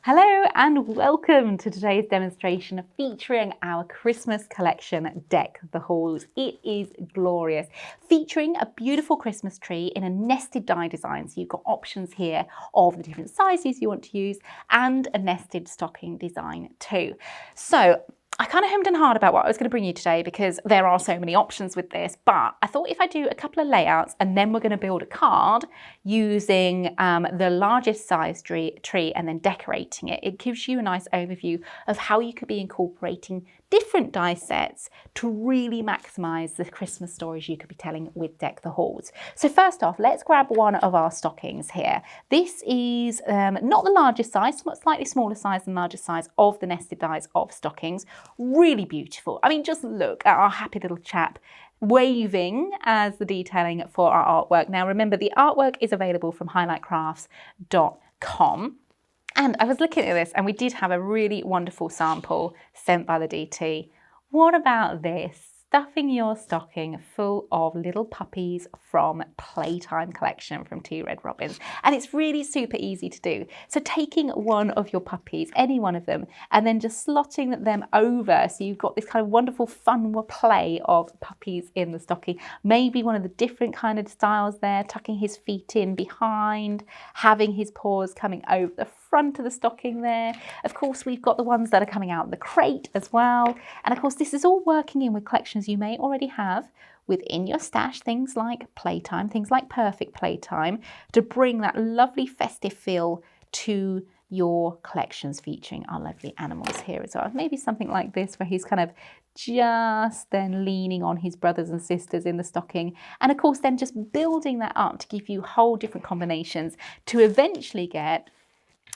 Hello and welcome to today's demonstration featuring our Christmas collection, Deck the Halls. It is glorious, featuring a beautiful Christmas tree in a nested die design. So you've got options here of the different sizes you want to use and a nested stocking design too. So I kind of hemmed and hawed about what I was going to bring you today because there are so many options with this, but I thought if I do a couple of layouts and then we're going to build a card using the largest size tree and then decorating it, it gives you a nice overview of how you could be incorporating different die sets to really maximize the Christmas stories you could be telling with Deck the Halls. So first off, let's grab one of our stockings here. This is not the largest size, slightly smaller size than largest size of the nested dies of stockings. Really beautiful. I mean, just look at our happy little chap waving as the detailing for our artwork. Now remember, the artwork is available from highlightcrafts.com. And I was looking at this and we did have a really wonderful sample sent by the DT. What about this? Stuffing your stocking full of little puppies from Playtime collection from Two Red Robins. And it's really super easy to do. So taking one of your puppies, any one of them, and then just slotting them over. So you've got this kind of wonderful fun play of puppies in the stocking. Maybe one of the different kind of styles there, tucking his feet in behind, having his paws coming over the front of the stocking there. Of course, we've got the ones that are coming out of the crate as well. And of course, this is all working in with collections you may already have within your stash, things like Playtime, things like Perfect Playtime, to bring that lovely festive feel to your collections featuring our lovely animals here as well. Maybe something like this where he's kind of just then leaning on his brothers and sisters in the stocking. And of course, then just building that up to give you whole different combinations to eventually get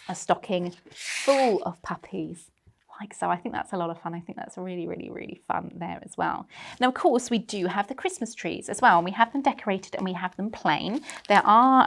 a stocking full of puppies. Like so. I think that's a lot of fun. I think that's really, really, really fun there as well. Now, of course, we do have the Christmas trees as well, and we have them decorated and we have them plain. There are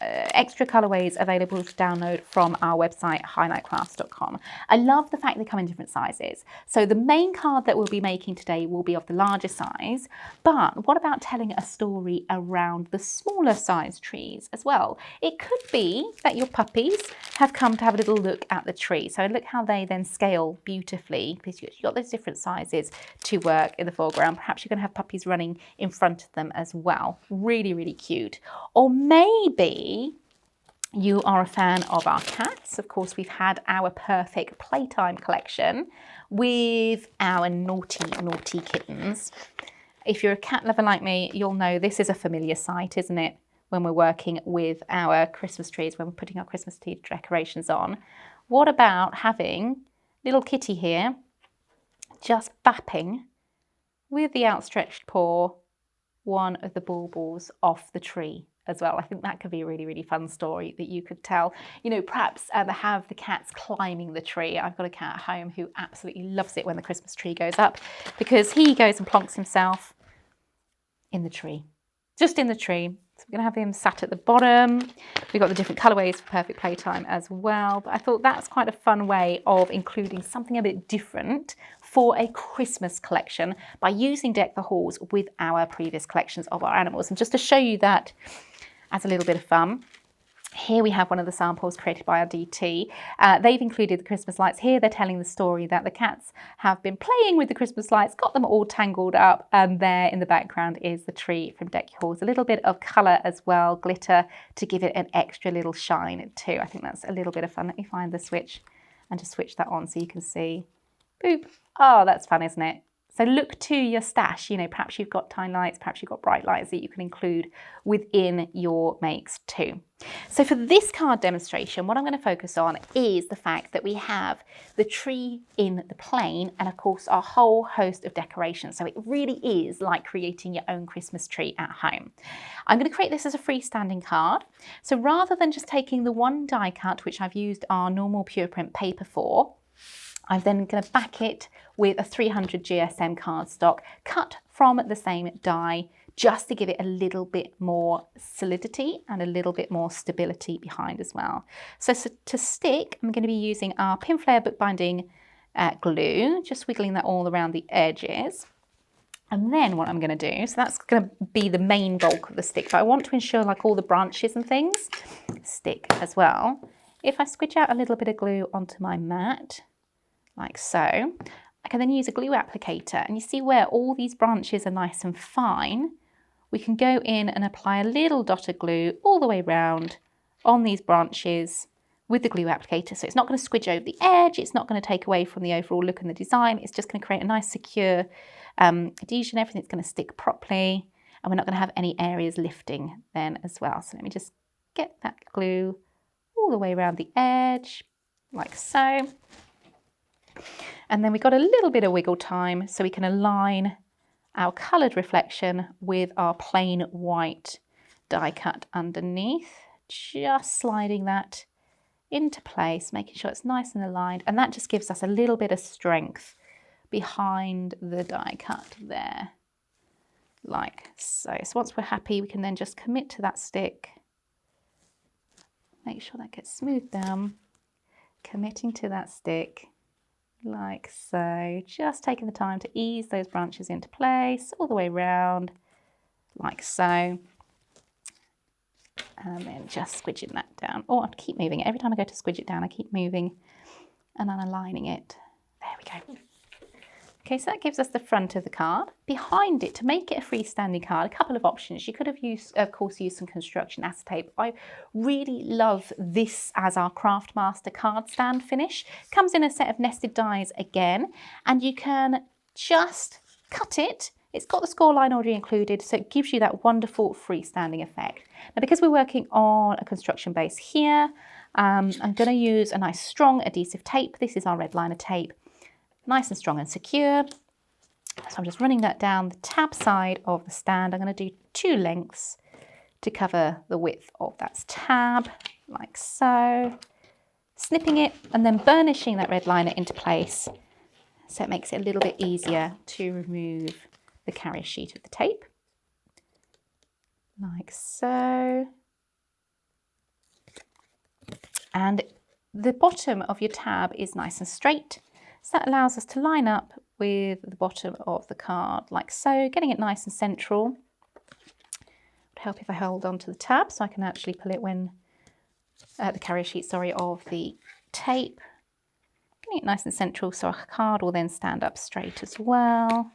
extra colorways available to download from our website, highlightcrafts.com. I love the fact they come in different sizes. So the main card that we'll be making today will be of the larger size, but what about telling a story around the smaller size trees as well? It could be that your puppies have come to have a little look at the tree. So look how they then scale beautifully because you've got those different sizes to work in the foreground. Perhaps you're going to have puppies running in front of them as well. Really, really cute. Or maybe you are a fan of our cats. Of course, we've had our Perfect Playtime collection with our naughty, naughty kittens. If you're a cat lover like me, you'll know this is a familiar sight, isn't it? When we're working with our Christmas trees, when we're putting our Christmas tree decorations on. What about having little kitty here just bapping with the outstretched paw one of the baubles off the tree as well? I think that could be a really, really fun story that you could tell. You know, perhaps have the cats climbing the tree. I've got a cat at home who absolutely loves it when the Christmas tree goes up because he goes and plonks himself in the tree, just in the tree. So we're going to have him sat at the bottom. We've got the different colourways for Perfect Playtime as well. But I thought that's quite a fun way of including something a bit different for a Christmas collection by using Deck the Halls with our previous collections of our animals. And just to show you that as a little bit of fun, here we have one of the samples created by our DT. They've included the Christmas lights here. They're telling the story that the cats have been playing with the Christmas lights, got them all tangled up, and there in the background is the tree from Deck Your Halls. A little bit of colour as well, glitter, to give it an extra little shine too. I think that's a little bit of fun. Let me find the switch and just switch that on so you can see. Boop. Oh, that's fun, isn't it? So look to your stash, you know, perhaps you've got tiny lights, perhaps you've got bright lights that you can include within your makes too. So for this card demonstration, what I'm going to focus on is the fact that we have the tree in the plain and of course our whole host of decorations. So it really is like creating your own Christmas tree at home. I'm going to create this as a freestanding card. So rather than just taking the one die cut, which I've used our normal pure print paper for, I'm then going to back it with a 300 GSM cardstock cut from the same die just to give it a little bit more solidity and a little bit more stability behind as well. So to stick, I'm going to be using our Pinflair bookbinding glue, just wiggling that all around the edges. And then what I'm going to do, so that's going to be the main bulk of the stick, but I want to ensure like all the branches and things stick as well. if I squidge out a little bit of glue onto my mat, like so, I can then use a glue applicator, and you see where all these branches are nice and fine, we can go in and apply a little dot of glue all the way around on these branches with the glue applicator. So it's not going to squidge over the edge, it's not going to take away from the overall look and the design, it's just going to create a nice secure adhesion. Everything's going to stick properly, and we're not going to have any areas lifting then as well. So let me just get that glue all the way around the edge, like so. And then we've got a little bit of wiggle time so we can align our coloured reflection with our plain white die cut underneath. Just sliding that into place, making sure it's nice and aligned, and that just gives us a little bit of strength behind the die cut there, like so. So once we're happy, we can then just commit to that stick, make sure that gets smoothed down, committing to that stick, like so, just taking the time to ease those branches into place all the way around, like so. And then just squidging that down. Oh, I have to keep moving it. Every time I go to squidge it down, I keep moving and then aligning it. There we go. Okay, so that gives us the front of the card. Behind it, to make it a freestanding card, a couple of options. You could have used, of course, used some construction acetate. I really love this as our Craftmaster card stand finish. Comes in a set of nested dies again, and you can just cut it. It's got the score line already included, so it gives you that wonderful freestanding effect. Now, because we're working on a construction base here, I'm going to use a nice strong adhesive tape. This is our red liner tape. Nice and strong and secure. So I'm just running that down the tab side of the stand. I'm going to do 2 lengths to cover the width of that tab, like so. Snipping it and then burnishing that red liner into place, so it makes it a little bit easier to remove the carrier sheet of the tape, like so. And the bottom of your tab is nice and straight, so that allows us to line up with the bottom of the card, like so, getting it nice and central. It would help if I hold on to the tab so I can actually pull it when the carrier sheet, sorry, of the tape. Getting it nice and central so our card will then stand up straight as well,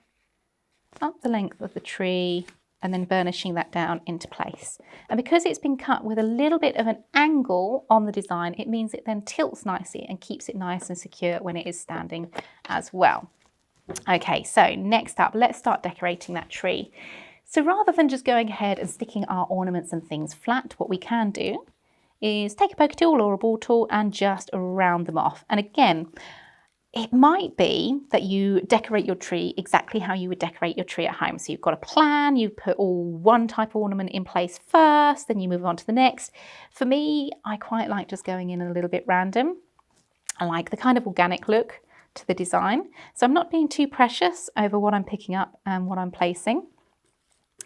up the length of the tree, and then burnishing that down into place. And because it's been cut with a little bit of an angle on the design, it means it then tilts nicely and keeps it nice and secure when it is standing as well. Okay, so next up, let's start decorating that tree. So rather than just going ahead and sticking our ornaments and things flat, what we can do is take a poker tool or a ball tool and just round them off. And again, it might be that you decorate your tree exactly how you would decorate your tree at home. So you've got a plan, you put all one type of ornament in place first, then you move on to the next. For me, I quite like just going in a little bit random. I like the kind of organic look to the design. So I'm not being too precious over what I'm picking up and what I'm placing.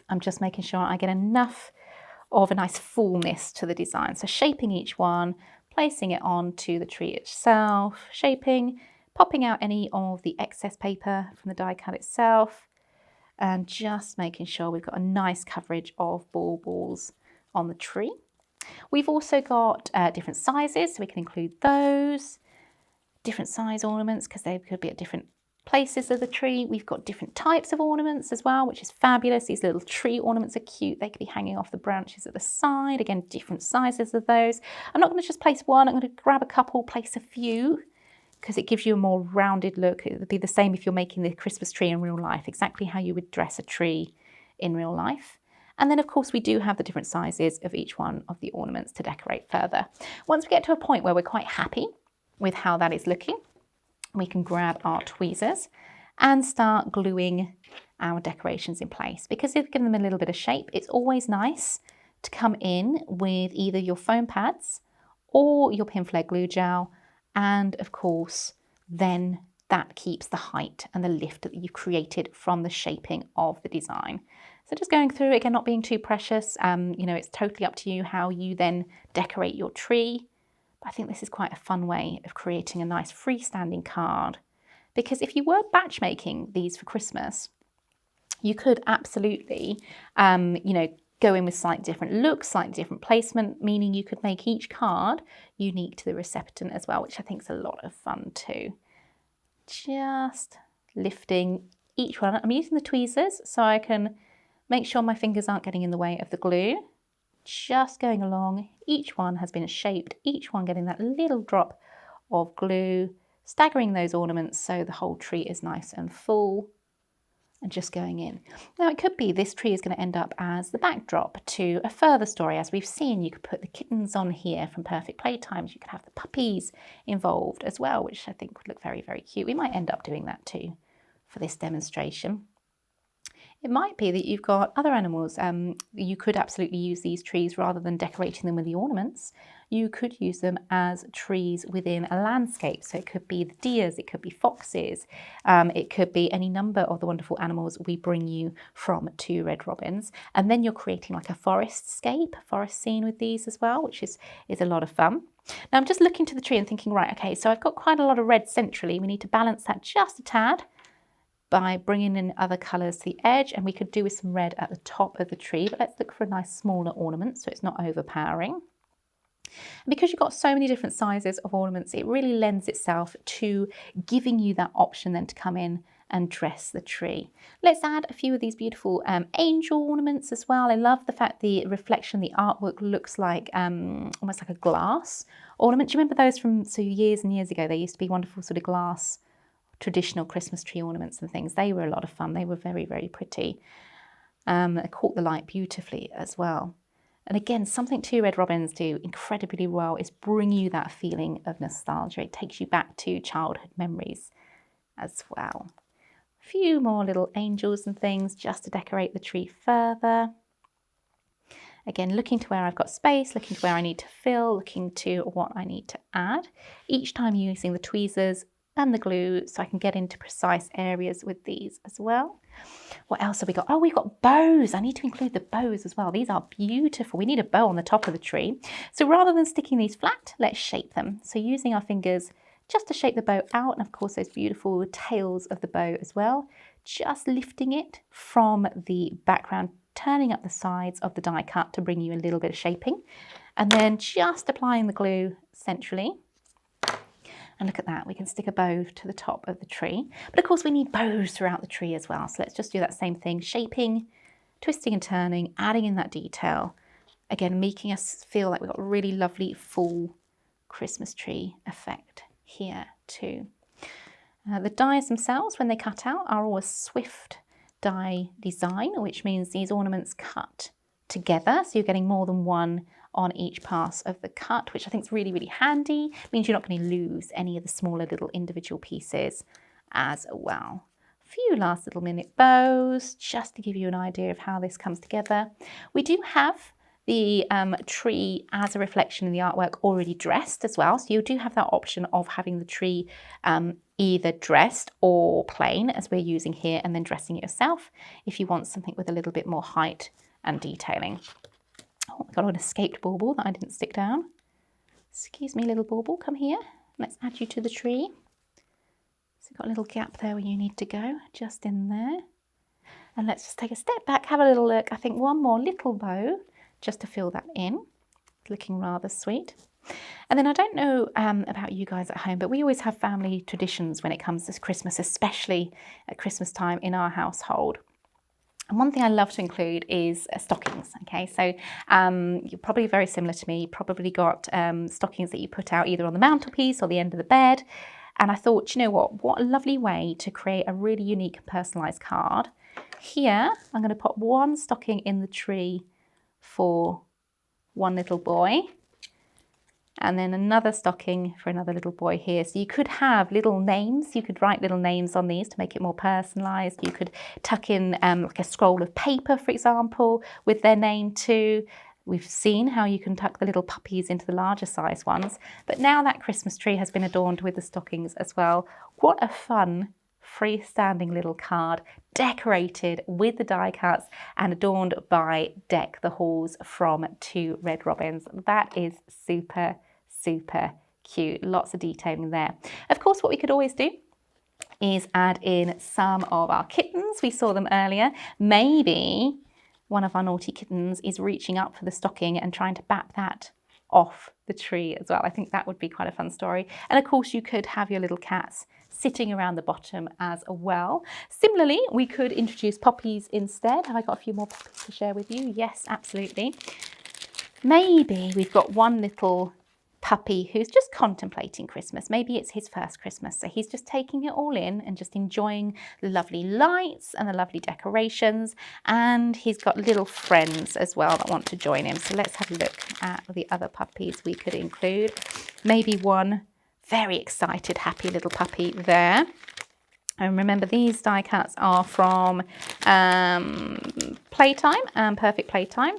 I'm just making sure I get enough of a nice fullness to the design. So shaping each one, placing it onto the tree itself, shaping, popping out any of the excess paper from the die cut itself, and just making sure we've got a nice coverage of balls on the tree. We've also got different sizes, so we can include those. Different size ornaments because they could be at different places of the tree. We've got different types of ornaments as well, which is fabulous. These little tree ornaments are cute. They could be hanging off the branches at the side. Again, different sizes of those. I'm not going to just place one. I'm going to grab a couple, place a few, because it gives you a more rounded look. It would be the same if you're making the Christmas tree in real life, exactly how you would dress a tree in real life. And then, of course, we do have the different sizes of each one of the ornaments to decorate further. Once we get to a point where we're quite happy with how that is looking, we can grab our tweezers and start gluing our decorations in place. Because they've given them a little bit of shape, it's always nice to come in with either your foam pads or your Pinflair glue gel, and of course then that keeps the height and the lift that you've created from the shaping of the design. So just going through, again, not being too precious, you know, it's totally up to you how you then decorate your tree. I think this is quite a fun way of creating a nice freestanding card, because if you were batch making these for Christmas, you could absolutely, you know, go in with slightly different looks, slightly different placement, meaning you could make each card unique to the receptant as well, which I think is a lot of fun too. Just lifting each one. I'm using the tweezers so I can make sure my fingers aren't getting in the way of the glue. Just going along, each one has been shaped, each one getting that little drop of glue, staggering those ornaments so the whole tree is nice and full, and just going in. Now it could be this tree is going to end up as the backdrop to a further story. As we've seen, you could put the kittens on here from Perfect Playtimes. You could have the puppies involved as well, which I think would look very, very cute. We might end up doing that too for this demonstration. It might be that you've got other animals. You could absolutely use these trees rather than decorating them with the ornaments. You could use them as trees within a landscape. So it could be the deers, it could be foxes, it could be any number of the wonderful animals we bring you from 2 Red Robins. And then you're creating like a forest scape, forest scene with these as well, which is a lot of fun. Now I'm just looking to the tree and thinking, right, okay, so I've got quite a lot of red centrally. We need to balance that just a tad by bringing in other colours to the edge, and we could do with some red at the top of the tree, but let's look for a nice smaller ornament so it's not overpowering. And because you've got so many different sizes of ornaments, it really lends itself to giving you that option then to come in and dress the tree. Let's add a few of these beautiful angel ornaments as well. I love the fact the reflection, the artwork looks like almost like a glass ornament. Do you remember those from years and years ago? They used to be wonderful sort of glass traditional Christmas tree ornaments and things. They were a lot of fun. They were very, very pretty. They caught the light beautifully as well. And again, something 2 Red Robins do incredibly well is bring you that feeling of nostalgia. It takes you back to childhood memories as well. A few more little angels and things just to decorate the tree further. Again, looking to where I've got space, looking to where I need to fill, looking to what I need to add. Each time using the tweezers and the glue so I can get into precise areas with these as well. What else have we got? Oh, we've got bows. I need to include the bows as well. These are beautiful. We need a bow on the top of the tree. So rather than sticking these flat, let's shape them. So using our fingers just to shape the bow out, and of course those beautiful tails of the bow as well, just lifting it from the background, turning up the sides of the die cut to bring you a little bit of shaping, and then just applying the glue centrally. And look at that, we can stick a bow to the top of the tree. But of course we need bows throughout the tree as well. So let's just do that same thing, shaping, twisting and turning, adding in that detail. Again, making us feel like we've got a really lovely full Christmas tree effect here too. The dies themselves, when they cut out, are all a swift die design, which means these ornaments cut together. So you're getting more than one on each pass of the cut, which I think is really, really handy. It means you're not going to lose any of the smaller little individual pieces as well. A few last little minute bows, just to give you an idea of how this comes together. We do have the tree as a reflection in the artwork already dressed as well. So you do have that option of having the tree either dressed or plain, as we're using here, and then dressing it yourself if you want something with a little bit more height and detailing. Oh, I got an escaped bauble that I didn't stick down. Excuse me, little bauble, come here. Let's add you to the tree. So you've got a little gap there where you need to go, just in there. And let's just take a step back, have a little look. I think one more little bow just to fill that in. Looking rather sweet. And then I don't know about you guys at home, but we always have family traditions when it comes to Christmas, especially at Christmas time in our household. And one thing I love to include is stockings, okay? So you're probably very similar to me. You probably got stockings that you put out either on the mantelpiece or the end of the bed. And I thought, you know what a lovely way to create a really unique and personalised card. Here, I'm going to put one stocking in the tree for one little boy. And then another stocking for another little boy here. So you could have little names. You could write little names on these to make it more personalised. You could tuck in like a scroll of paper, for example, with their name too. We've seen how you can tuck the little puppies into the larger size ones. But now that Christmas tree has been adorned with the stockings as well. What a fun freestanding little card, decorated with the die cuts and adorned by Deck the Halls from 2 Red Robins. That is super, super cute. Lots of detailing there. Of course, what we could always do is add in some of our kittens. We saw them earlier. Maybe one of our naughty kittens is reaching up for the stocking and trying to bat that off the tree as well. I think that would be quite a fun story. And of course you could have your little cats sitting around the bottom as well. Similarly, we could introduce poppies instead. Have I got a few more poppies to share with you? Yes, absolutely. Maybe we've got one little puppy who's just contemplating Christmas. Maybe it's his first Christmas, so he's just taking it all in and just enjoying the lovely lights and the lovely decorations, and he's got little friends as well that want to join him. So let's have a look at the other puppies we could include. Maybe one very excited, happy little puppy there. And remember, these die cuts are from Playtime, Perfect Playtime.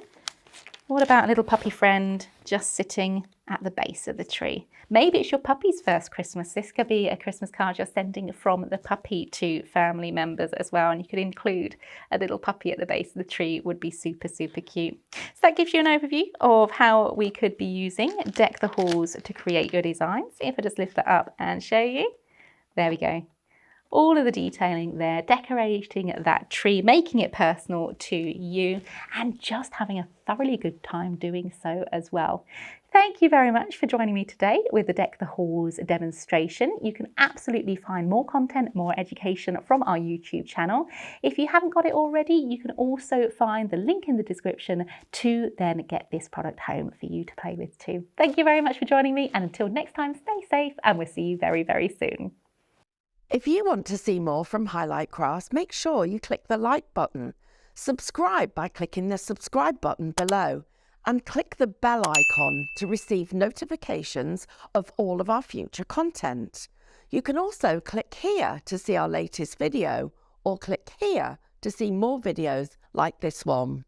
What about a little puppy friend just sitting at the base of the tree? Maybe it's your puppy's first Christmas. This could be a Christmas card you're sending from the puppy to family members as well. And you could include a little puppy at the base of the tree. It would be super, super cute. So that gives you an overview of how we could be using Deck the Halls to create your designs. If I just lift that up and show you, there we go. All of the detailing there, decorating that tree, making it personal to you, and just having a thoroughly good time doing so as well. Thank you very much for joining me today with the Deck the Halls demonstration. You can absolutely find more content, more education from our YouTube channel. If you haven't got it already, you can also find the link in the description to then get this product home for you to play with too. Thank you very much for joining me, and until next time, stay safe, and we'll see you very, very soon. If you want to see more from Highlight Crafts, make sure you click the like button, subscribe by clicking the subscribe button below, and click the bell icon to receive notifications of all of our future content. You can also click here to see our latest video, or click here to see more videos like this one.